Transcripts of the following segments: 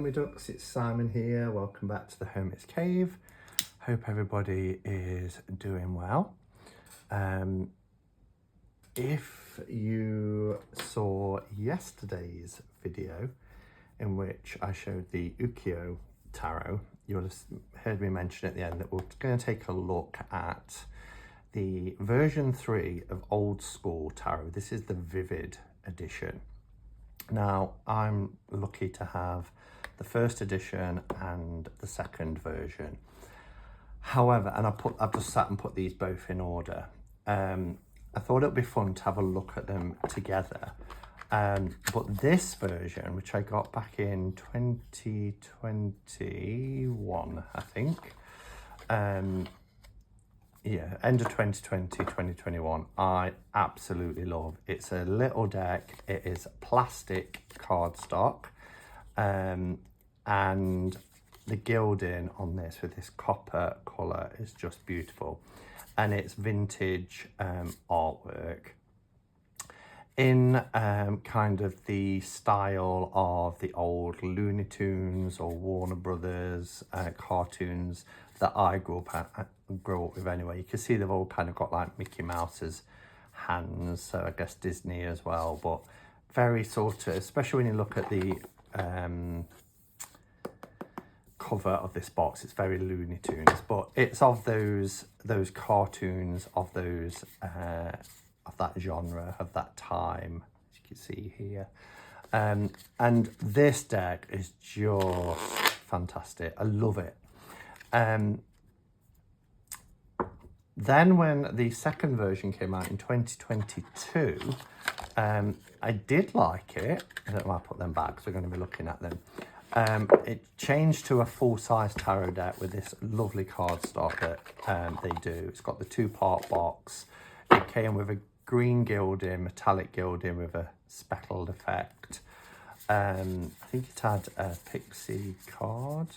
my ducks, it's Simon here. Welcome back to the Hermit's Cave. Hope everybody is doing well. If you saw yesterday's video in which I showed the Ukiyo tarot, you'll have heard me mention at the end that we're going to take a look at the version 3 of Old School Tarot. This is the Vivid edition. Now, I'm lucky to have the first edition and the second version. However, and I've just sat and put these both in order. I thought it would be fun to have a look at them together. But this version, which I got back in 2021, I think, yeah, end of 2020, 2021, I absolutely love. It's a little deck. It is plastic cardstock, and the gilding on this with this copper colour is just beautiful, and it's vintage artwork in kind of the style of the old Looney Tunes or Warner Brothers cartoons that I grew up with anyway. You can see they've all kind of got like Mickey Mouse's hands, so I guess Disney as well, but very sort of, especially when you look at the cover of this box, it's very Looney Tunes, but it's of those cartoons of those of that genre, of that time, as you can see here. And this deck is just fantastic. I love it. Then when the second version came out in 2022, I did like it. I don't know why I put them back, because we're going to be looking at them. It changed to a full-size tarot deck with this lovely cardstock that they do. It's got the 2-part box. It came with a green gilding, metallic gilding with a speckled effect. I think it had a pixie card.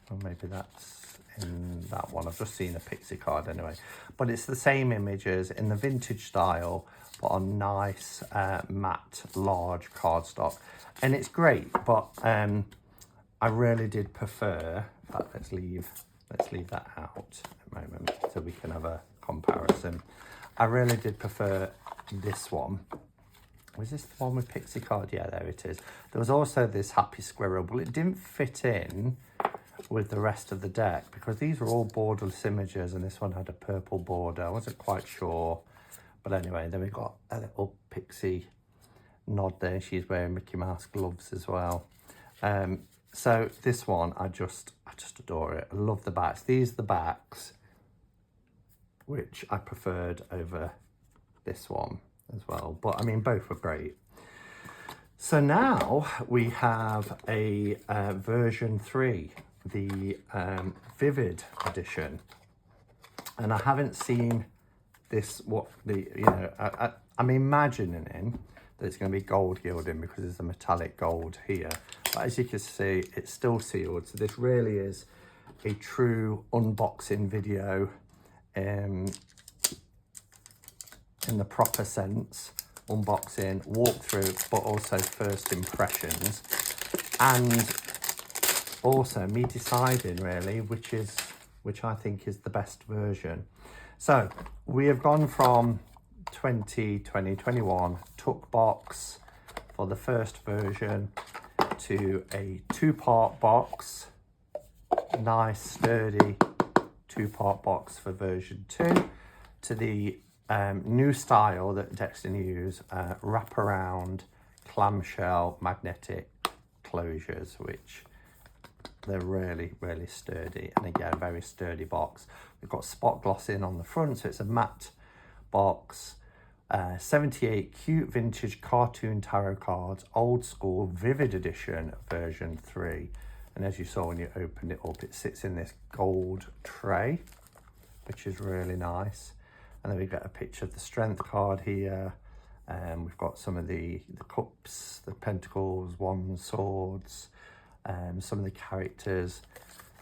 Or maybe that's in that one. I've just seen a pixie card anyway. But it's the same images in the vintage style, but on nice matte large cardstock. And it's great, but I really did prefer, in fact, let's leave that out a moment so we can have a comparison. I really did prefer this one. Was this the one with pixie card? Yeah, there it is. There was also this happy squirrel, but it didn't fit in with the rest of the deck because these were all borderless images and this one had a purple border. I wasn't quite sure, but anyway, then we got a little pixie nod there. She's wearing Mickey Mouse gloves as well. So this one, I just adore it. I love the backs. These are the backs which I preferred over this one as well, but I mean both were great. So now we have a version 3, the Vivid edition, and I haven't seen this, I'm imagining that it's going to be gold gilding because there's a metallic gold here, but as you can see, it's still sealed. So this really is a true unboxing video in the proper sense. Unboxing, walkthrough, but also first impressions, and also me deciding really which I think is the best version. So we have gone from 2021 tuck box for the first version to a 2-part box, nice sturdy 2-part box for version 2, to the new style that Deckstiny use, wraparound clamshell magnetic closures, which they're really, really sturdy. And again, very sturdy box. We've got spot glossing on the front, so it's a matte box. 78 cute vintage cartoon tarot cards, Old School Vivid Edition version 3. And as you saw when you opened it up, it sits in this gold tray, which is really nice. And then we've got a picture of the strength card here. We've got some of the cups, the pentacles, wands, swords, some of the characters.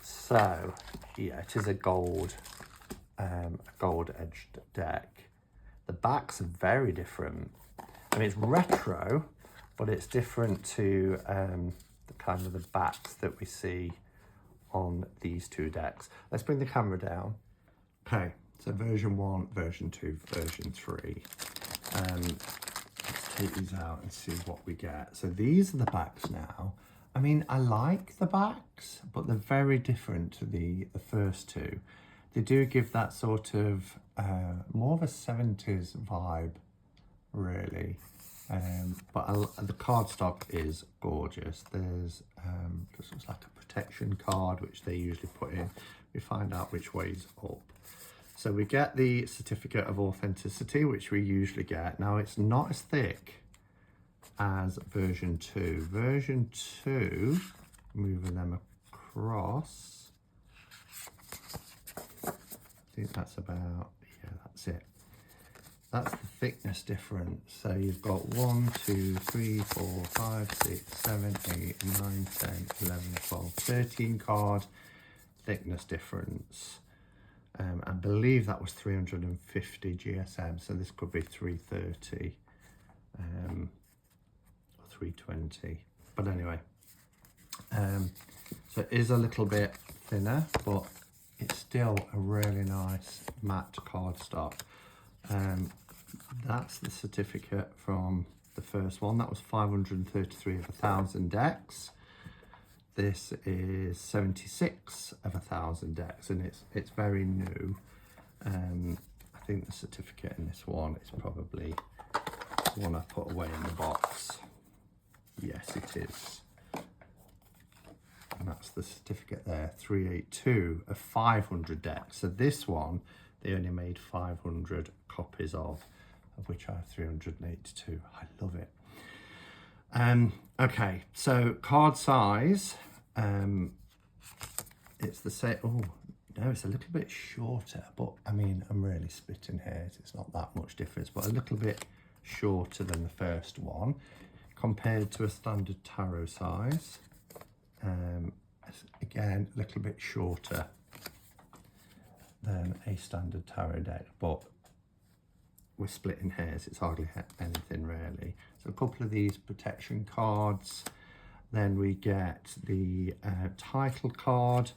So yeah, it is a gold edged deck. The backs are very different. I mean, it's retro, but it's different to the kind of the backs that we see on these two decks. Let's bring the camera down. Okay, so version 1, version 2, version 3. Let's take these out and see what we get. So these are the backs now. I mean, I like the backs, but they're very different to the first two. They do give that sort of more of a 70s vibe, really. But the cardstock is gorgeous. There's this looks like a protection card, which they usually put in. We find out which way's up. So we get the certificate of authenticity, which we usually get. Now, it's not as thick as version 2. Version 2, moving them across, I think that's about, yeah, that's it. That's the thickness difference. So you've got 1, 2, 3, 4, 5, 6, 7, 8, 9, 10, 11, 12, 13 card thickness difference. I believe that was 350 GSM, so this could be 330 or 320. But anyway, so it is a little bit thinner, but it's still a really nice matte cardstock. That's the certificate from the first one. That was 533 of 1,000 decks. This is 76 of 1,000 decks, and it's very new. I think the certificate in this one is probably the one I put away in the box. Yes, it is. And that's the certificate there, 382 of 500 decks. So this one, they only made 500 copies of which I have 382. I love it. Okay, so card size, it's the same. Oh no, it's a little bit shorter, but I mean, I'm really splitting hairs. It's not that much difference, but a little bit shorter than the first one compared to a standard tarot size. Again, a little bit shorter than a standard tarot deck, but we're splitting hairs. It's hardly anything really. So a couple of these protection cards. Then we get the title card,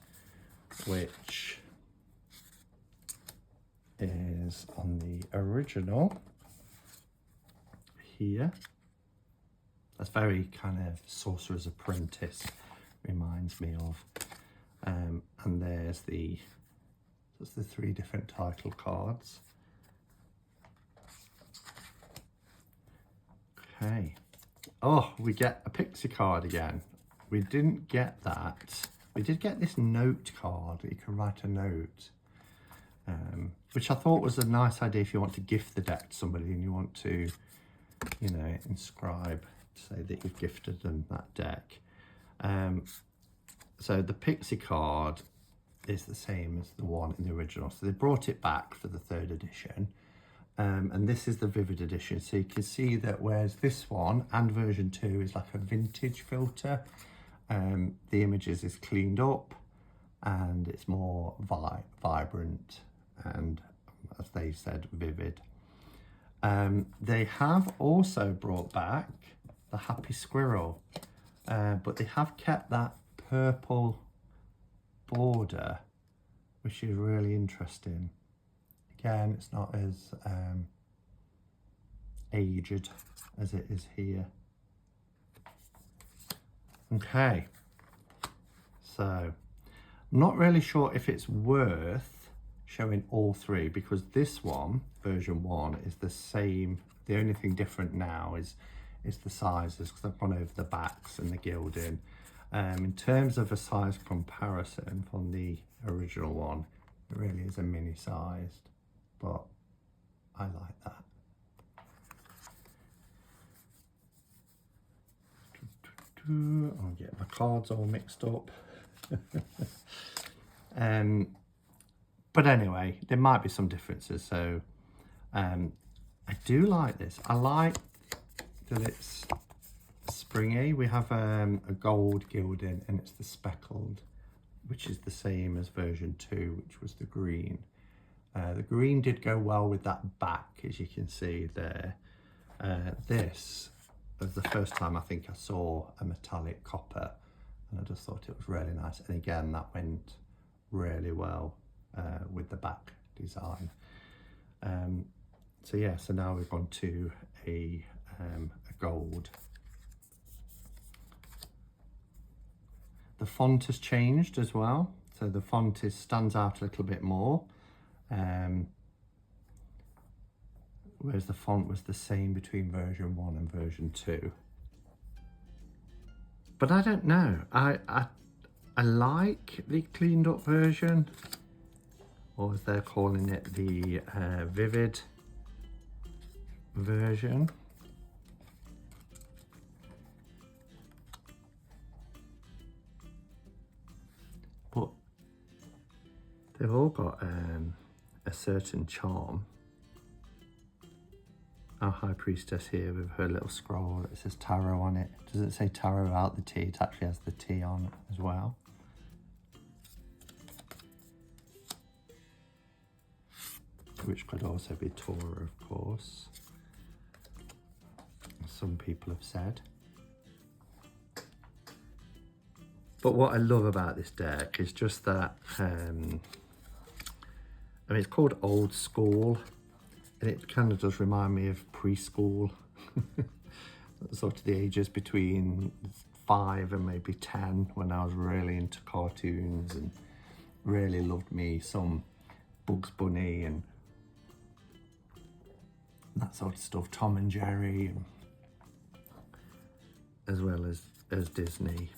which is on the original here. That's very kind of Sorcerer's Apprentice, reminds me of. And there's the 3 different title cards. Okay. Oh, we get a pixie card again. We didn't get that. We did get this note card that you can write a note, which I thought was a nice idea if you want to gift the deck to somebody and you want to, you know, inscribe, say that you've gifted them that deck. So the pixie card is the same as the one in the original. So they brought it back for the 3rd edition. And this is the Vivid edition. So you can see that whereas this one and version 2 is like a vintage filter, the images is cleaned up and it's more vibrant and, as they said, vivid. They have also brought back the Happy Squirrel, but they have kept that purple border, which is really interesting. Again, it's not as aged as it is here. Okay, so I'm not really sure if it's worth showing all 3, because this one, version 1, is the same. The only thing different now is the sizes, because I've gone over the backs and the gilding. In terms of a size comparison from the original one, it really is a mini sized, but I like that. I'll get my cards all mixed up. But anyway, there might be some differences. So I do like this. I like that it's springy. We have a gold gilding and it's the speckled, which is the same as version 2, which was the green. The green did go well with that back, as you can see there. This was the first time I think I saw a metallic copper, and I just thought it was really nice. And again, that went really well with the back design. So yeah, so now we've gone to a gold. The font has changed as well, so the font stands out a little bit more, whereas the font was the same between version 1 and version 2. But I don't know, I like the cleaned up version, or as they're calling it, the vivid version. But they've all got a certain charm. Our High Priestess here with her little scroll that says tarot on it. Does it say tarot without the T? It actually has the T on it as well. Which could also be Torah, of course, as some people have said. But what I love about this deck is just that, I mean, it's called old school, and it kind of does remind me of preschool, sort of the ages between 5 and maybe 10, when I was really into cartoons and really loved me some Bugs Bunny and that sort of stuff, Tom and Jerry, and as well as Disney.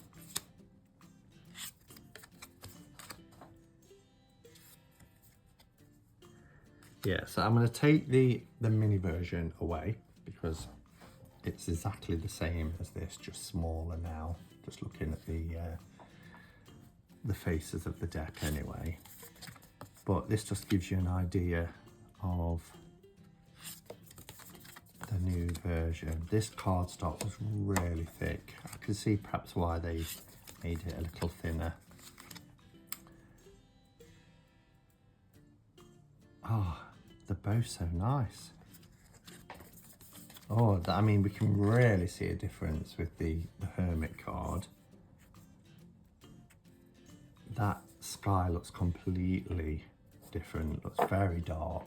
Yeah, so I'm going to take the mini version away because it's exactly the same as this, just smaller now. Just looking at the faces of the deck anyway. But this just gives you an idea of the new version. This cardstock was really thick. I can see perhaps why they made it a little thinner. Oh, they're both so nice. Oh, I mean, we can really see a difference with the Hermit card. That sky looks completely different, looks very dark.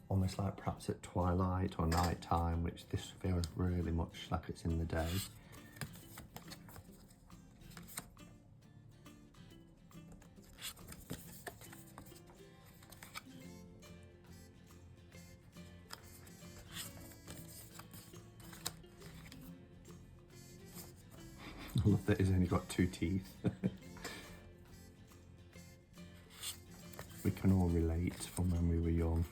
Almost like perhaps at twilight or night time, which this feels really much like it's in the day. I love that he's only got 2 teeth. We can all relate from when we were young,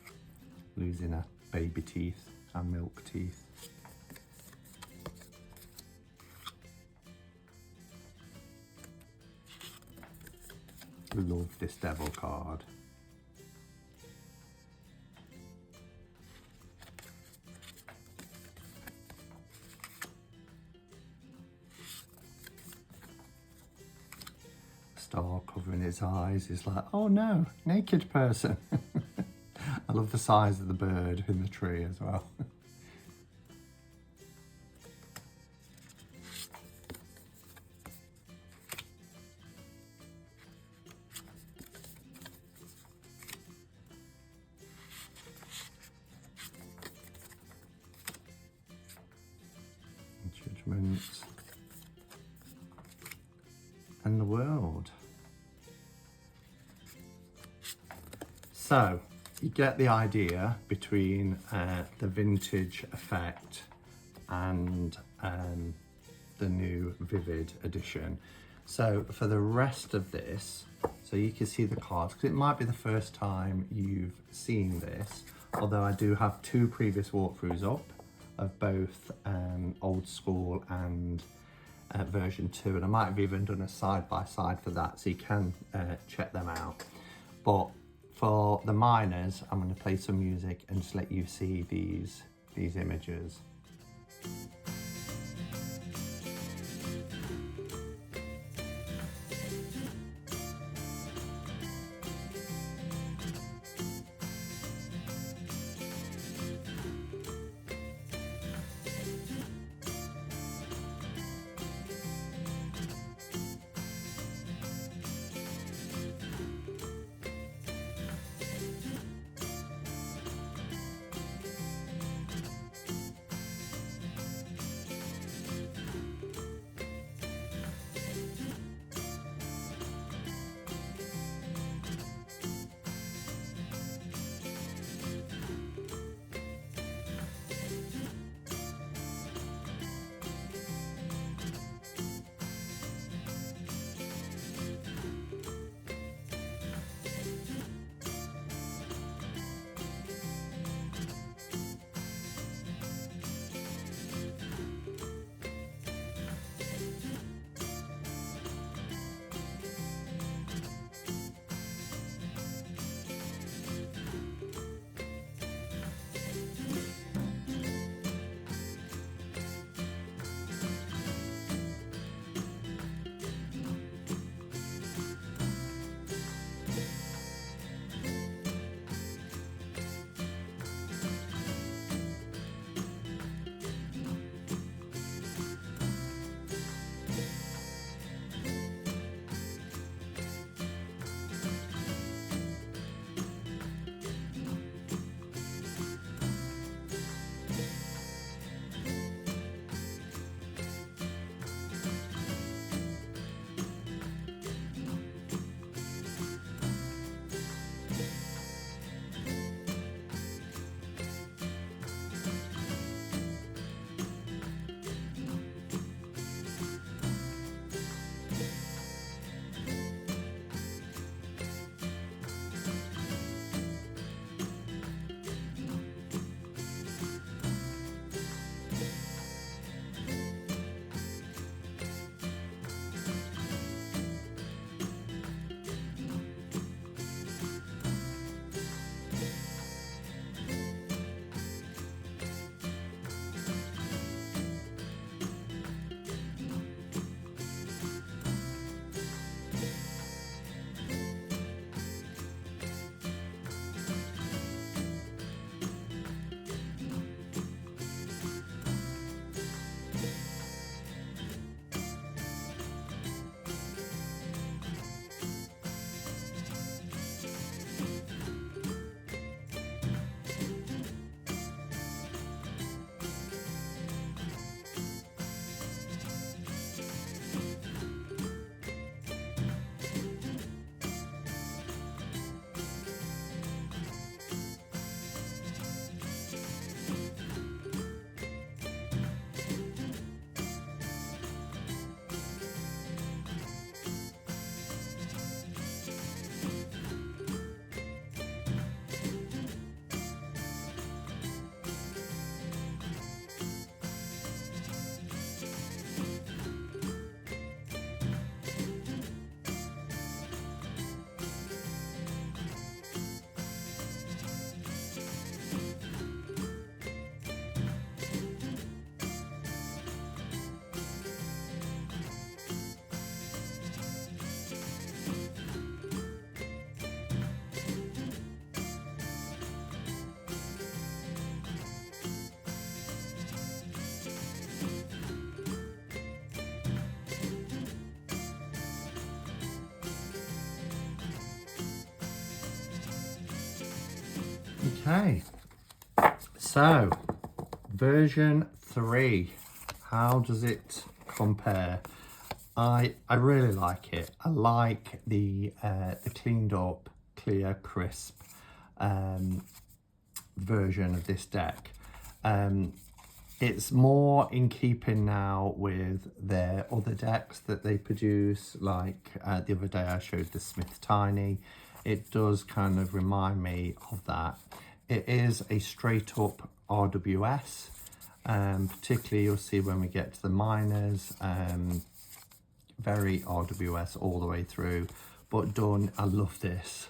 losing our baby teeth, our milk teeth. Love this devil card. Star covering his eyes is like, oh no, naked person. I love the size of the bird in the tree as well. Judgment and the world. So you get the idea between the vintage effect and the new vivid edition. So for the rest of this, so you can see the cards, because it might be the first time you've seen this, although I do have 2 previous walkthroughs up of both old school and version 2, and I might have even done a side-by-side for that, so you can check them out. But for the minors, I'm going to play some music and just let you see these images. Okay, so version 3, how does it compare? I really like it. I like the cleaned up, clear, crisp version of this deck. It's more in keeping now with their other decks that they produce, like the other day I showed the Smith Tiny. It does kind of remind me of that. It is a straight up RWS, particularly you'll see when we get to the minors, very RWS all the way through, but done, I love this.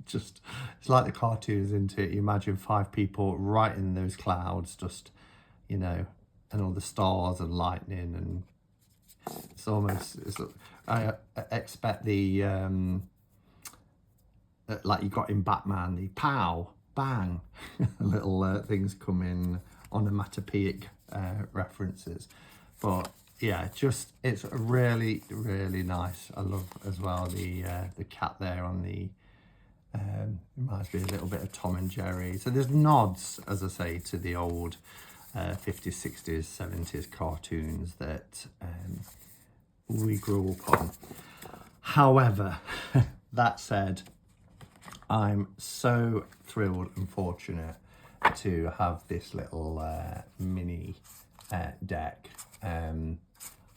Just, it's like the cartoons, isn't it? You imagine 5 people right in those clouds, just, you know, and all the stars and lightning, and it's almost, I expect the, like you got in Batman, the pow, bang, little things come in onomatopoeic references. But yeah, just, it's really, really nice. I love as well the cat there on the, reminds me a little bit of Tom and Jerry. So there's nods, as I say, to the old 50s, 60s, 70s cartoons that we grew up on. However, that said, I'm so thrilled and fortunate to have this little mini deck.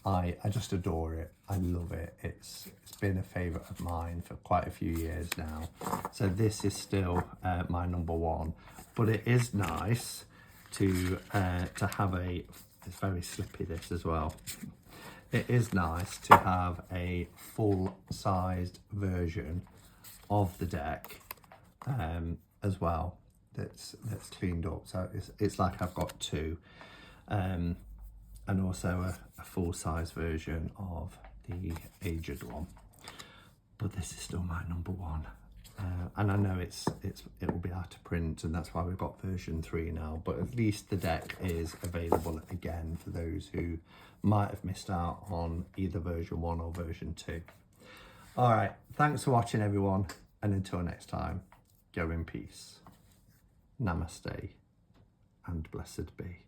I just adore it. I love it. It's been a favourite of mine for quite a few years now. So this is still my number 1. But it is nice to have a, it's very slippy this as well. It is nice to have a full-sized version of the deck as well that's cleaned up. So it's like I've got 2. And also a full-size version of the aged one, but this is still my number 1, and I know it will be out of print, and that's why we've got version 3 now, but at least the deck is available again for those who might have missed out on either version 1 or version 2. All right, thanks for watching everyone, and until next time, go in peace. Namaste and blessed be.